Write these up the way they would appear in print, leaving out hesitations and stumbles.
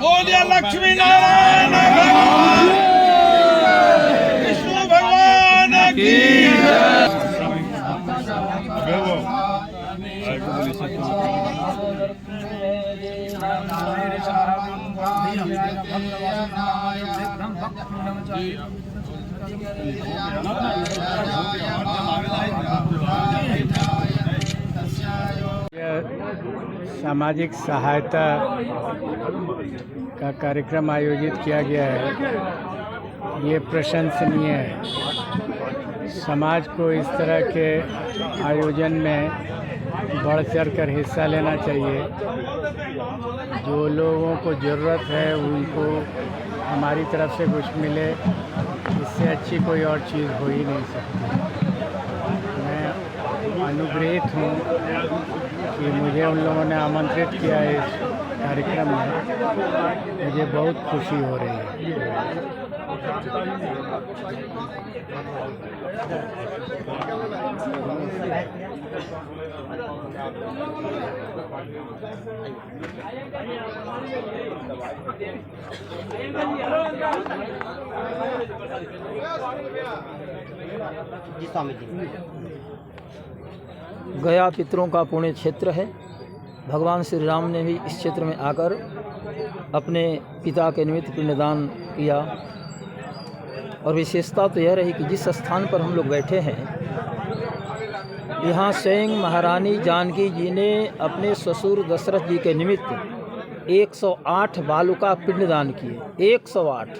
बोलिए लक्ष्मी नारायण विष्णु भगवान की सामाजिक सहायता का कार्यक्रम आयोजित किया गया है। ये प्रशंसनीय है। समाज को इस तरह के आयोजन में बढ़ चढ़ कर हिस्सा लेना चाहिए। जो लोगों को ज़रूरत है उनको हमारी तरफ से कुछ मिले, इससे अच्छी कोई और चीज़ हो ही नहीं सकती। मैं अनुग्रहित हूँ कि मुझे उन लोगों ने आमंत्रित किया है इस कार्यक्रम में। मुझे बहुत खुशी हो रही है। गया पितरों का पुण्य क्षेत्र है। भगवान श्री राम ने भी इस क्षेत्र में आकर अपने पिता के निमित्त पिंडदान किया। और विशेषता तो यह रही कि जिस स्थान पर हम लोग बैठे हैं, यहाँ स्वयं महारानी जानकी जी ने अपने ससुर दशरथ जी के निमित्त 108 बालुका पिंडदान किए। 108।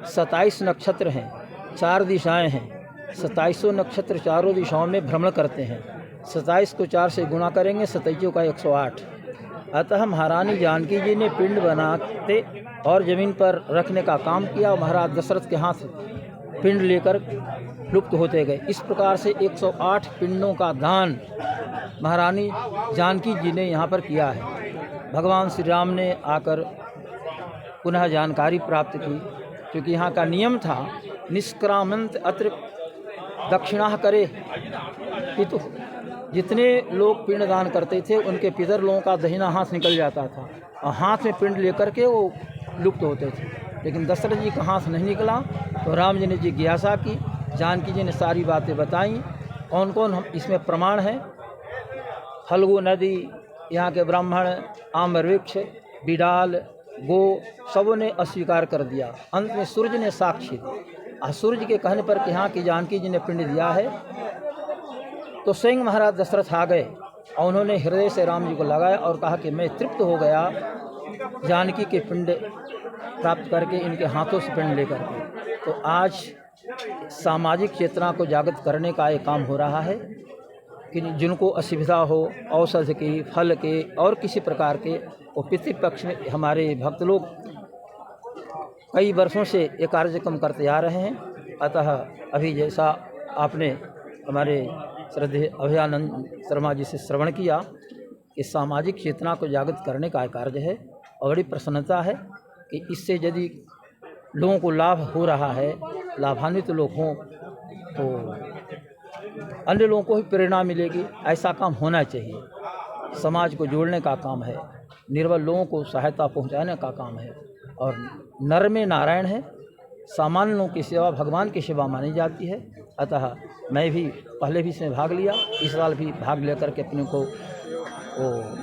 27 नक्षत्र हैं, 4 दिशाएं हैं। 27 नक्षत्र चारों दिशाओं में भ्रमण करते हैं। 27 को 4 से गुणा करेंगे, 27 का 108। अतः महारानी जानकी जी ने पिंड बनाते और ज़मीन पर रखने का काम किया। महाराज दशरथ के हाथ पिंड लेकर लुप्त होते गए। इस प्रकार से 108 पिंडों का दान महारानी जानकी जी ने यहाँ पर किया है। भगवान श्री राम ने आकर पुनः जानकारी प्राप्त की, क्योंकि यहाँ का नियम था निष्क्रामंत अत्र दक्षिणा करे पितु। जितने लोग पिंडदान करते थे उनके पितर लोगों का दहिना हाथ निकल जाता था और हाथ में पिंड लेकर के वो लुप्त होते थे। लेकिन दशरथ जी का हाथ नहीं निकला तो राम जी ने जिज्ञासा की। जानकी जी ने सारी बातें बताई। कौन कौन हम इसमें प्रमाण हैं? फल्गु नदी, यहाँ के ब्राह्मण, आम्र वृक्ष, बिडाल, गो, सबों ने अस्वीकार कर दिया। अंत में सूर्य ने साक्षी दी। और सूर्य के कहने पर कि यहाँ की जानकी जी ने पिंड दिया है, तो स्वयं महाराज दशरथ आ गए और उन्होंने हृदय से राम जी को लगाया और कहा कि मैं तृप्त हो गया जानकी के पिंड प्राप्त करके, इनके हाथों से पिंड लेकर के। तो आज सामाजिक चेतना को जागृत करने का एक काम हो रहा है कि जिनको असुविधा हो, औषध की, फल के और किसी प्रकार के, वो पितृपक्ष में हमारे भक्त लोग कई वर्षों से ये कार्यक्रम करते आ रहे हैं। अतः अभी जैसा आपने हमारे श्रद्धेय अभयानंद शर्मा जी से श्रवण किया, इस सामाजिक चेतना को जागृत करने का कार्य है। और बड़ी प्रसन्नता है कि इससे यदि लोगों को लाभ हो रहा है, लाभान्वित लोग हों, तो अन्य लोगों को भी प्रेरणा मिलेगी। ऐसा काम होना चाहिए। समाज को जोड़ने का काम है, निर्बल लोगों को सहायता पहुंचाने का काम है। और नर में नारायण है। सामान्य लोगों की सेवा भगवान की सेवा मानी जाती है। अतः मैं भी पहले भी इसमें भाग लिया, इस साल भी भाग लेकर के अपने को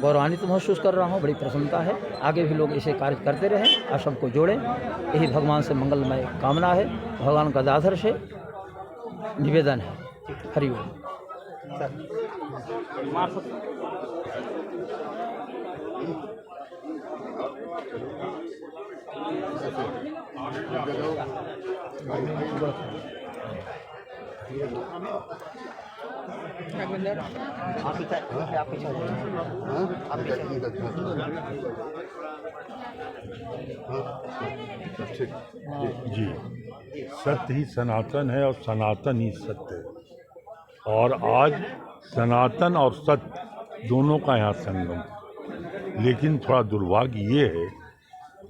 गौरवान्वित महसूस कर रहा हूँ। बड़ी प्रसन्नता है। आगे भी लोग ऐसे कार्य करते रहें और सबको जोड़ें, यही भगवान से मंगलमय कामना है। भगवान गदाधर से निवेदन है। हरि ओम। जी, सत्य ही सनातन है और सनातन ही सत्य है। और आज सनातन और सत्य दोनों का यहाँ संगम। लेकिन थोड़ा दुर्भाग्य ये है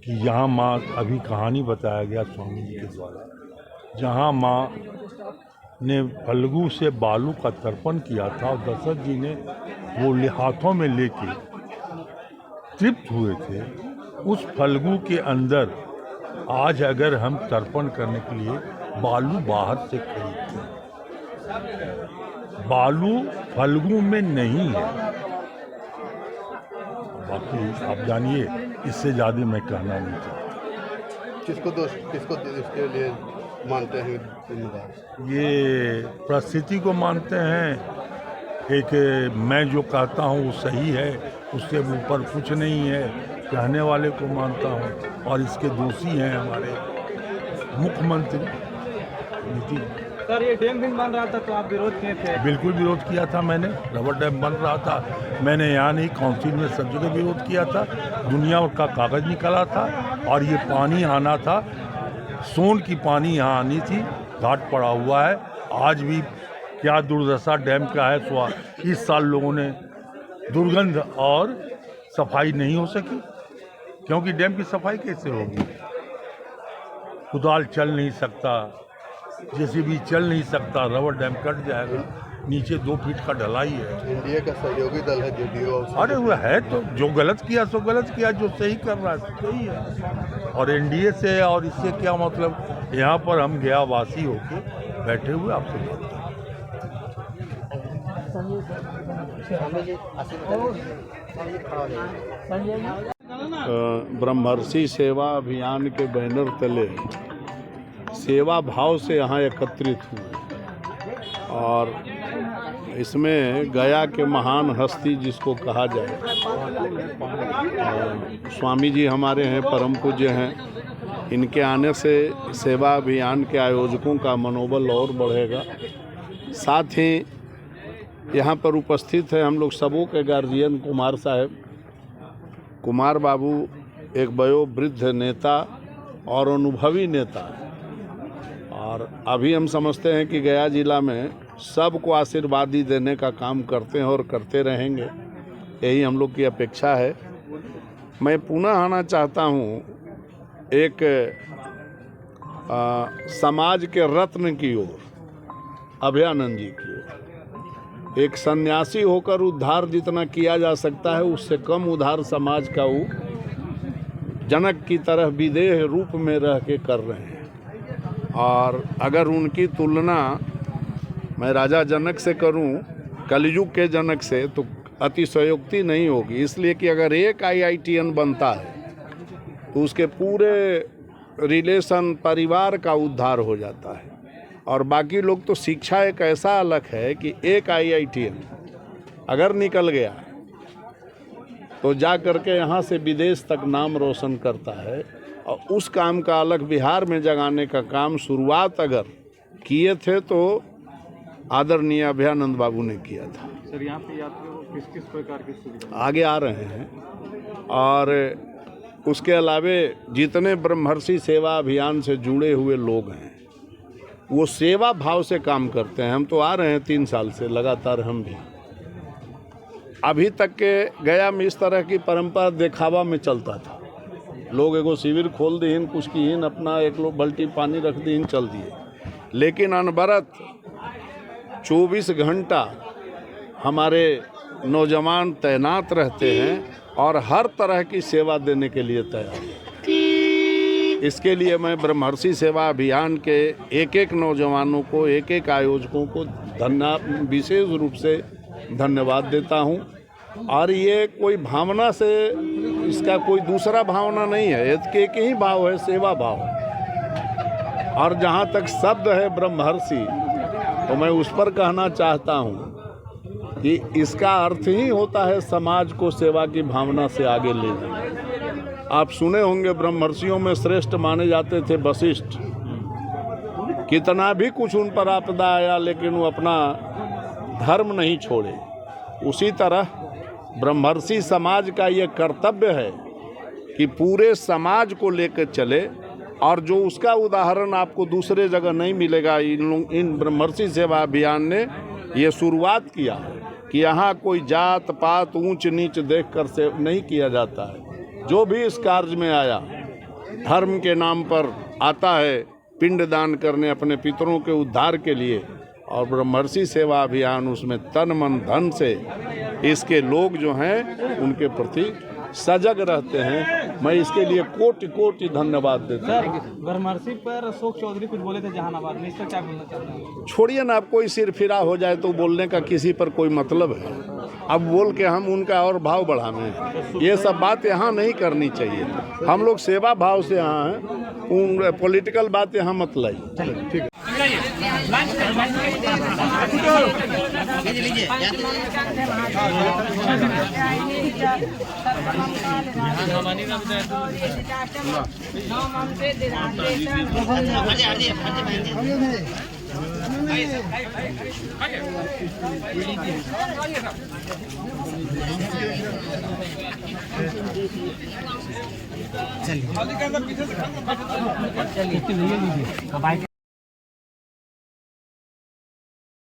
कि यहाँ माँ, अभी कहानी बताया गया स्वामी जी के द्वारा, जहाँ माँ ने फल्गु से बालू का तर्पण किया था और दशरथ जी ने वो हाथों में लेके तृप्त हुए थे, उस फल्गु के अंदर आज अगर हम तर्पण करने के लिए बालू बाहर से खरीदते हैं, बालू फल्गु में नहीं है। बाकी आप जानिए, इससे ज़्यादा मैं कहना नहीं चाहता। किसको इसके लिए मानते हैं जिम्मेदार? ये परिस्थिति को मानते हैं। एक मैं जो कहता हूँ वो सही है, उससे ऊपर कुछ नहीं है, कहने वाले को मानता हूँ। और इसके दोषी हैं हमारे मुख्यमंत्री नीतीश। सर, ये डैम भी बन रहा था तो आप विरोध किए थे? बिल्कुल विरोध किया था मैंने। रबर डैम बन रहा था, मैंने यहाँ नहीं काउंसिल में सब जगह विरोध किया था। दुनिया का कागज़ निकला था और ये पानी आना था, सोन की पानी यहाँ आनी थी, घाट पड़ा हुआ है। आज भी क्या दुर्दशा डैम का है। इस साल लोगों ने दुर्गंध और सफाई नहीं हो सकी, क्योंकि डैम की सफाई कैसे होगी? कुदाल चल नहीं सकता, जेसीबी चल नहीं सकता, रबर डैम कट जाएगा। नीचे 2 फीट का ढलाई है। एनडीए का सहयोगी दल है जेडीयू। अरे वो है तो, जो गलत किया सो गलत किया, जो सही कर रहा है सही है। और एनडीए से और इससे क्या मतलब? यहाँ पर हम गयावासी होके बैठे हुए आपसे बात कर ब्रह्मर्षि सेवा अभियान के बैनर तले सेवा भाव से यहाँ एकत्रित हुए और इसमें गया के महान हस्ती जिसको कहा जाए, स्वामी जी हमारे हैं, परम पूज्य हैं। इनके आने से सेवा अभियान के आयोजकों का मनोबल और बढ़ेगा। साथ ही यहाँ पर उपस्थित है हम लोग सबों के गार्जियन कुमार साहब, कुमार बाबू एक वयोवृद्ध नेता और अनुभवी नेता, और अभी हम समझते हैं कि गया जिला में सबको आशीर्वादी देने का काम करते हैं और करते रहेंगे, यही हम लोग की अपेक्षा है। मैं पुनः आना चाहता हूँ एक समाज के रत्न की ओर, अभयानंद जी की ओर। एक सन्यासी होकर उद्धार जितना किया जा सकता है, उससे कम उद्धार समाज का वो जनक की तरह विदेह रूप में रह के कर रहे हैं। और अगर उनकी तुलना मैं राजा जनक से करूं, कलयुग के जनक से, तो अतिशयोक्ति नहीं होगी। इसलिए कि अगर एक IITN बनता है तो उसके पूरे रिलेशन परिवार का उद्धार हो जाता है। और बाकी लोग तो शिक्षा एक ऐसा अलग है कि एक IITN अगर निकल गया तो जा करके यहाँ से विदेश तक नाम रोशन करता है। और उस काम का अलग बिहार में जगाने का काम शुरुआत अगर किए थे तो आदरणीय अभयानंद बाबू ने किया था। सर, यहाँ पे यात्रियों को किस किस प्रकार की सुविधा आगे आ रहे हैं। और उसके अलावे जितने ब्रह्मर्षि सेवा अभियान से जुड़े हुए लोग हैं वो सेवा भाव से काम करते हैं। हम तो आ रहे हैं 3 साल से लगातार। हम भी अभी तक के गया में इस तरह की परंपरा दिखावा में चलता था। लोग एगो शिविर खोल दीन, कुछ कीन, अपना एक लोग बाल्टी पानी रख दीन, चल दिए। लेकिन अनवरत 24 घंटा हमारे नौजवान तैनात रहते हैं और हर तरह की सेवा देने के लिए तैयार हैं। इसके लिए मैं ब्रह्मर्षि सेवा अभियान के एक एक नौजवानों को, एक एक आयोजकों को विशेष रूप से धन्यवाद देता हूं। और ये कोई भावना से, इसका कोई दूसरा भावना नहीं है, एक ही भाव है, सेवा भाव। और जहाँ तक शब्द है ब्रह्मर्षि, तो मैं उस पर कहना चाहता हूँ कि इसका अर्थ ही होता है समाज को सेवा की भावना से आगे ले जाना। आप सुने होंगे ब्रह्मर्षियों में श्रेष्ठ माने जाते थे वशिष्ठ। कितना भी कुछ उन पर आपदा आया लेकिन वो अपना धर्म नहीं छोड़े। उसी तरह ब्रह्मर्षि समाज का ये कर्तव्य है कि पूरे समाज को लेकर चले, और जो उसका उदाहरण आपको दूसरे जगह नहीं मिलेगा। इन ब्रह्मर्षि सेवा अभियान ने ये शुरुआत किया है कि यहाँ कोई जात पात ऊंच नीच देखकर से नहीं किया जाता है। जो भी इस कार्य में आया, धर्म के नाम पर आता है पिंडदान करने अपने पितरों के उद्धार के लिए, और ब्रह्मर्षि सेवा अभियान उसमें तन मन धन से इसके लोग जो हैं उनके प्रति सजग रहते हैं। मैं इसके लिए कोटि कोटि धन्यवाद देता हूँ। बरमर्सी पर अशोक चौधरी कुछ बोले थे जहानाबाद में, इस पर क्या बोलना चाहते हैं? छोड़िए ना, अब कोई सिर फिरा हो जाए तो बोलने का किसी पर कोई मतलब है? अब बोल के हम उनका और भाव बढ़ावें, ये सब बात यहाँ नहीं करनी चाहिए। हम लोग सेवा भाव से यहाँ हैं, उन पॉलिटिकल बात यहाँ मत लाइए। ठीक है। चलिए